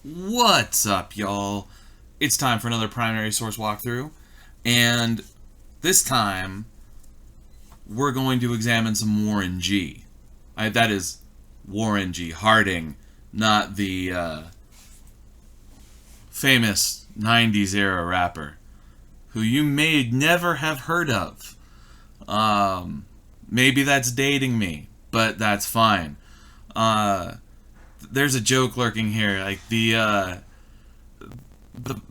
What's up, y'all? It's time for another primary source walkthrough, and this time we're going to examine some Warren G. That is Warren G. Harding, not the famous 90s era rapper who you may never have heard of. Maybe that's dating me, but that's fine. There's a joke lurking here, like the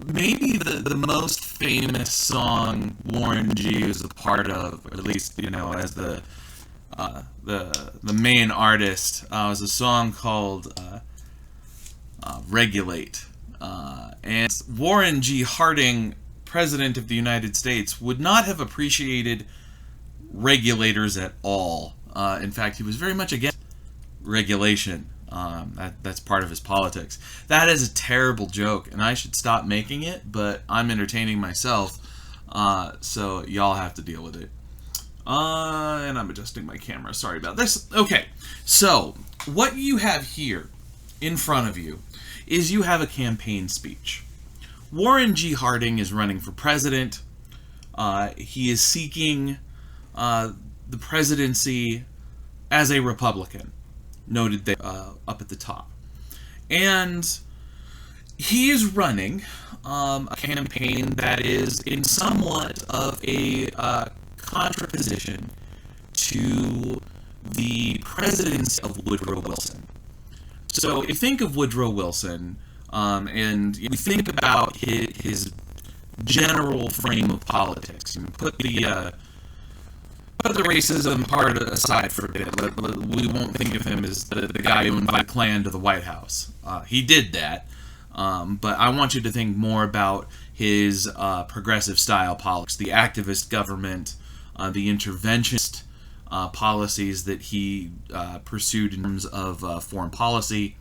maybe the most famous song Warren G is a part of, or at least as the main artist, was a song called "Regulate," and Warren G. Harding, President of the United States, would not have appreciated regulators at all. In fact, he was very much against regulation. That's part of his politics. That is a terrible joke, and I should stop making it, but I'm entertaining myself, so y'all have to deal with it. And I'm adjusting my camera. Sorry about this. Okay, so what you have here in front of you is you have a campaign speech. Warren G. Harding is running for president. He is seeking the presidency as a Republican, noted there up at the top. And he is running a campaign that is in somewhat of a contraposition to the presidency of Woodrow Wilson. So if you think of Woodrow Wilson, and you think about his general frame of politics, and put the racism part aside for a bit. We won't think of him as the guy who invited Klan to the White House. He did that, but I want you to think more about his progressive style politics, the activist government, the interventionist policies that he pursued in terms of foreign policy,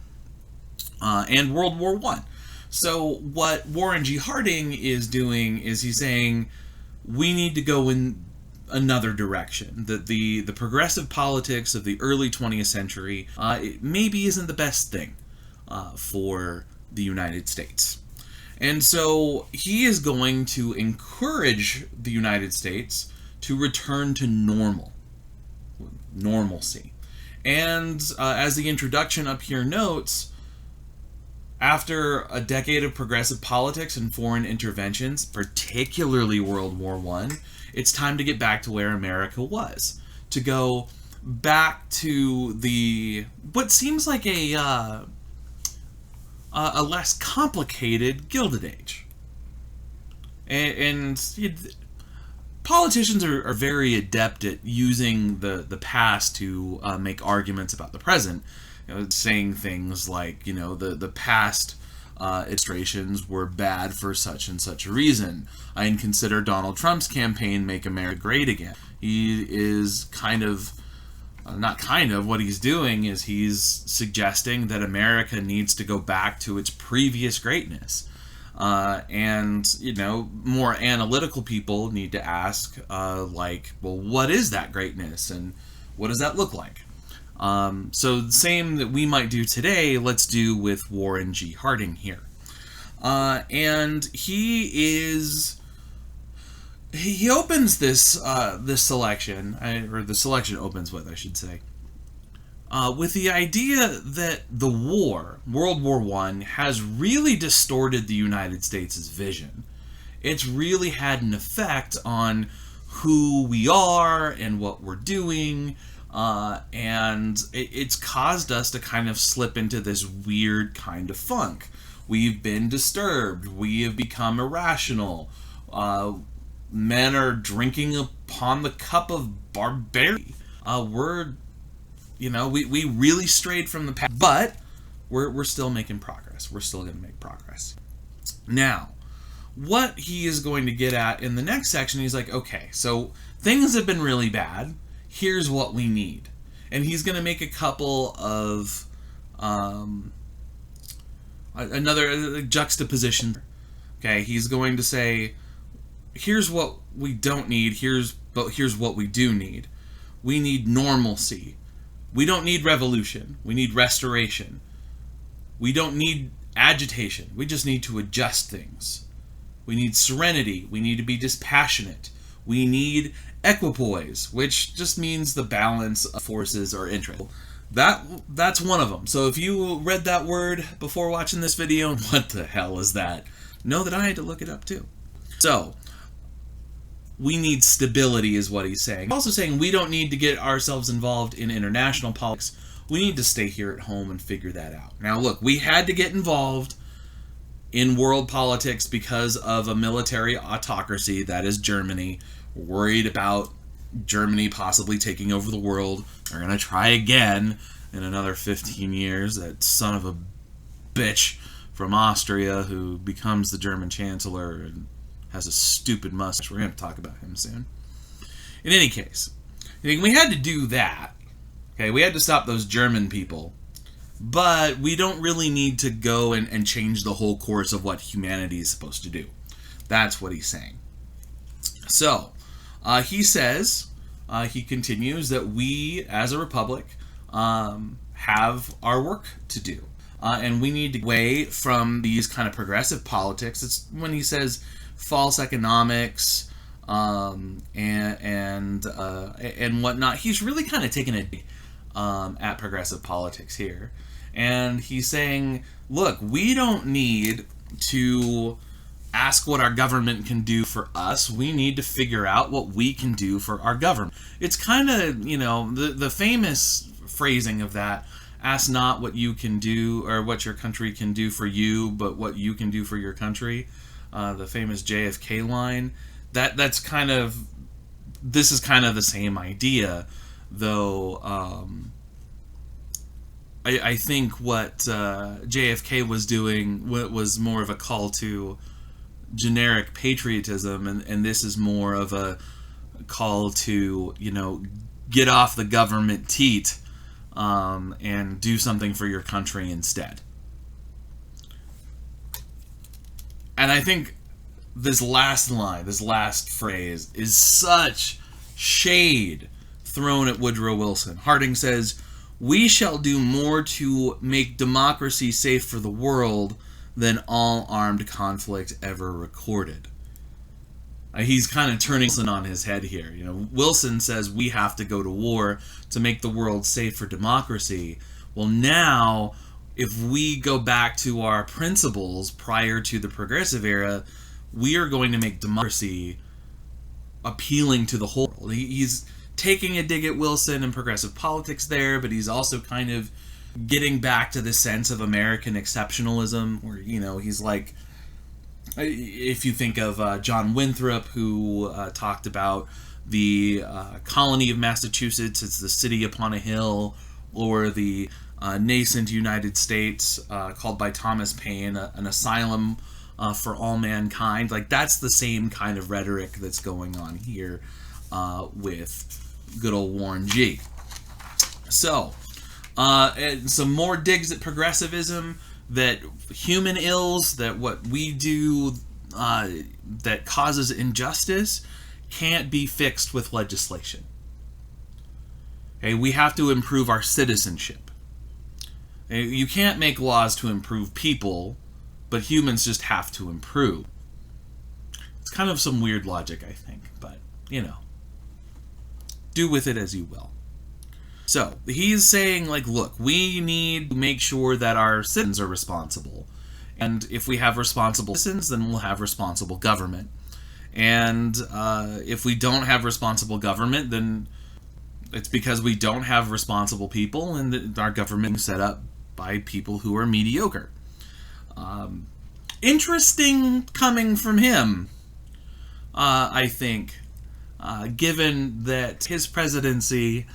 and World War I. So what Warren G. Harding is doing is he's saying we need to go in another direction. That the progressive politics of the early 20th century it maybe isn't the best thing for the United States. And so he is going to encourage the United States to return to normalcy. And as the introduction up here notes, after a decade of progressive politics and foreign interventions, particularly World War I, it's time to get back to where America was. To go back to what seems like a less complicated Gilded Age. And politicians are very adept at using the past to make arguments about the present. Saying things like, the past administrations were bad for such and such a reason. I can consider Donald Trump's campaign Make America Great Again. He is what he's doing is he's suggesting that America needs to go back to its previous greatness. And more analytical people need to ask, what is that greatness and what does that look like? So the same that we might do today, let's do with Warren G. Harding here. And he opens this selection, or the selection opens with, I should say, with the idea that the World War I, has really distorted the United States' vision. It's really had an effect on who we are and what we're doing. And it's caused us to kind of slip into this weird kind of funk. We've been disturbed. We have become irrational. Men are drinking upon the cup of barbarity. We really strayed from the path, but we're still making progress. We're still going to make progress. Now, what he is going to get at in the next section, he's like, okay, so things have been really bad. Here's what we need. And he's going to make a couple of another juxtaposition. Okay, he's going to say, here's what we don't need, but here's what we do need. We need normalcy. We don't need revolution. We need restoration. We don't need agitation. We just need to adjust things. We need serenity. We need to be dispassionate. We need equipoise, which just means the balance of forces or interest. That's one of them. So if you read that word before watching this video, what the hell is that? Know that I had to look it up too. So, we need stability is what he's saying. He's also saying we don't need to get ourselves involved in international politics. We need to stay here at home and figure that out. Now look, we had to get involved in world politics because of a military autocracy, that is Germany. We're worried about Germany possibly taking over the world. They're going to try again in another 15 years. That son of a bitch from Austria who becomes the German chancellor and has a stupid mustache. We're going to talk about him soon. In any case, we had to do that. Okay, we had to stop those German people. But we don't really need to go and change the whole course of what humanity is supposed to do. That's what he's saying. So, he says, he continues that we, as a republic, have our work to do. And we need to get away from these kind of progressive politics. It's when he says false economics and whatnot. He's really kind of taking it at progressive politics here. And he's saying, look, we don't need to ask what our government can do for us. We need to figure out what we can do for our government. It's kind of, the famous phrasing of that, ask not what you can do or what your country can do for you, but what you can do for your country. The famous JFK line. This is kind of the same idea, though. I think what JFK was doing was more of a call to generic patriotism, and this is more of a call to, get off the government teat and do something for your country instead. And I think this last line, this last phrase, is such shade thrown at Woodrow Wilson. Harding says, "We shall do more to make democracy safe for the world than all armed conflict ever recorded." He's kind of turning Wilson on his head here. Wilson says we have to go to war to make the world safe for democracy. Well, now, if we go back to our principles prior to the progressive era, we are going to make democracy appealing to the whole world. He's taking a dig at Wilson and progressive politics there, but he's also kind of getting back to the sense of American exceptionalism, where, he's like, if you think of John Winthrop, who talked about the colony of Massachusetts, it's the city upon a hill, or the nascent United States, called by Thomas Paine an asylum for all mankind. Like, that's the same kind of rhetoric that's going on here with good old Warren G. So, and some more digs at progressivism, that human ills, that what we do that causes injustice can't be fixed with legislation. Okay, we have to improve our citizenship. You can't make laws to improve people, but humans just have to improve. It's kind of some weird logic, I think, but, do with it as you will. So, he's saying, look, we need to make sure that our citizens are responsible. And if we have responsible citizens, then we'll have responsible government. And if we don't have responsible government, then it's because we don't have responsible people, and our government is set up by people who are mediocre. Interesting coming from him, I think, given that his presidency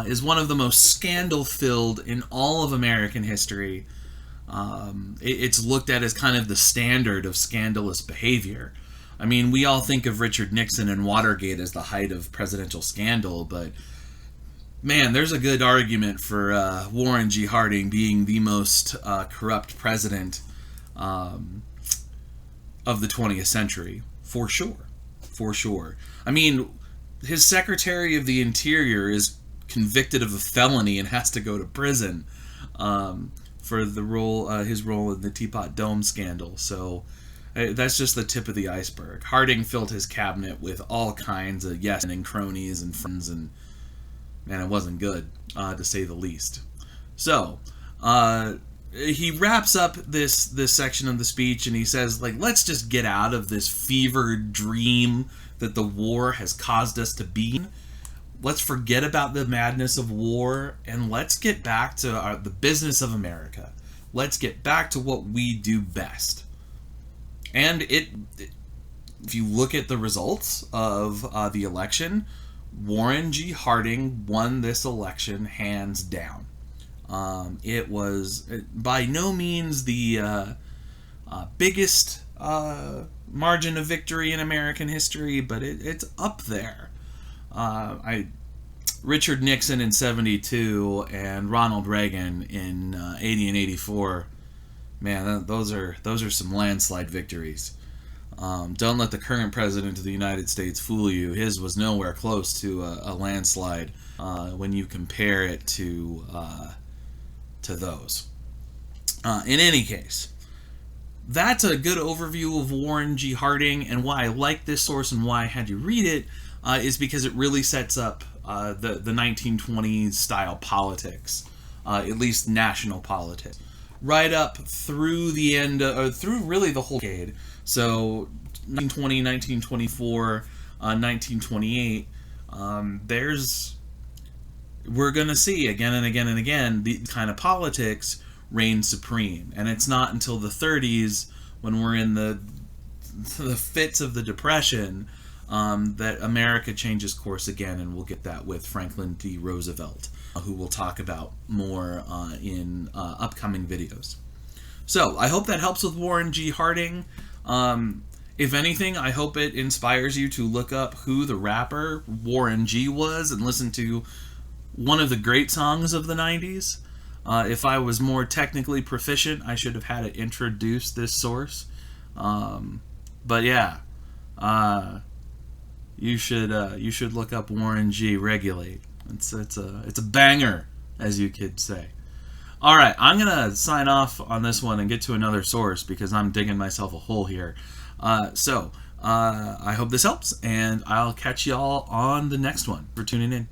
is one of the most scandal-filled in all of American history. It's looked at as kind of the standard of scandalous behavior. I mean, we all think of Richard Nixon and Watergate as the height of presidential scandal, but man, there's a good argument for Warren G. Harding being the most corrupt president of the 20th century, for sure. For sure. I mean, his Secretary of the Interior is convicted of a felony and has to go to prison for the role, his role in the Teapot Dome scandal. So that's just the tip of the iceberg. Harding filled his cabinet with all kinds of yes and cronies and friends, and man, it wasn't good, to say the least. So he wraps up this section of the speech, and he says, like, let's just get out of this fevered dream that the war has caused us to be in. Let's forget about the madness of war, and let's get back to the business of America. Let's get back to what we do best. And if you look at the results of the election, Warren G. Harding won this election hands down. It was by no means the biggest margin of victory in American history, but it's up there. Richard Nixon in 72 and Ronald Reagan in 80 and 84, man, those are some landslide victories. Don't let the current president of the United States fool you. His was nowhere close to a landslide when you compare it to those. In any case, that's a good overview of Warren G. Harding, and why I like this source and why I had you read it is because it really sets up the 1920s style politics, at least national politics, right up through the end, through really the whole decade. So 1920, 1924, 1928, we're going to see again and again and again the kind of politics reign supreme. And it's not until the 30s, when we're in the fits of the Depression, that America changes course again, and we'll get that with Franklin D. Roosevelt, who we'll talk about more in upcoming videos. So I hope that helps with Warren G. Harding. If anything, I hope it inspires you to look up who the rapper Warren G. was and listen to one of the great songs of the 90s. If I was more technically proficient, I should have had to introduce this source. But yeah, you should look up Warren G. Regulate. It's a banger, as you kids say. All right, I'm gonna sign off on this one and get to another source because I'm digging myself a hole here. So I hope this helps, and I'll catch y'all on the next one. For tuning in.